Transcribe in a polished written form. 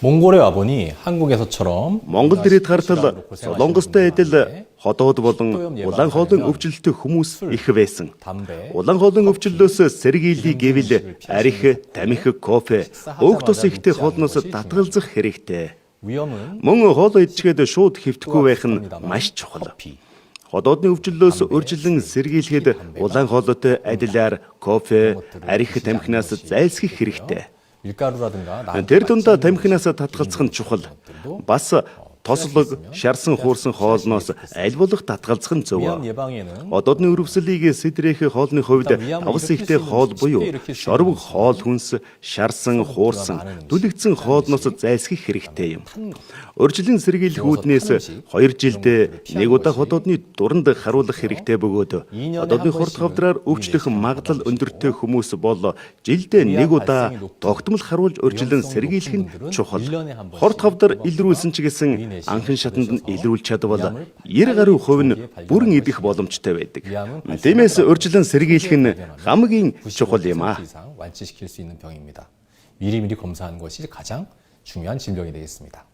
몽골에 와보니 한국에서처럼 Монгол ирээд хартал Солонгостой адил ходоод болон улаан хоолойн өвчлөлтөй хүмүүс их байсан. Улаан хоолойн өвчлөлөөс сэргийлий гэвэл арих, тамхи, кофе, өөх тус ихтэй хоолноос татгалзах хэрэгтэй. Мөн хоолой идчихэд шууд хэвтэхгүй байх нь маш чухал. Ходоодны өвчлөлөөс урьдчилан сэргийлэхэд улаан хоолойтой адилаар кофе, арих, тамхинаас зайлсхийх хэрэгтэй. Тэр дундаа тамхинаас татгалзах нь чухал. Бас тослог, шарсан хуурсан хоолноос аль болох татгалзах нь зөв. Одоодны өрөвслийг сэтрэх хоолны хувьд тавс ихтэй хоол буюу шорвог хоол хүнс, шарсан, хуурсан, дүлэгдсэн хоолноос зайлсхийх хэрэгтэй юм. Урьдчилан сэргийлэх үүднээс 2 жилд нэг удаа ходоодны дуранд харуулах хэрэгтэй бөгөөд одоодны хурд хавдраар өвчлөх магадлал өндөртэй хүмүүс бол жилд нэг удаа тогтмол харуулж урьдчилан сэргийлэх нь чухал. Хурд хавдар илрүүлсэн ч гэсэн анхан шатанд нь илрүүлж чадвал 90% нь бүрэн идэх боломжтой байдаг. Тиймээс урьдчилан сэргийлэх нь хамгийн чухал юм аа. 완치시킬 수 있는 병입니다. 미리미리 검사하는 것이 가장 중요한 질병이 되겠습니다.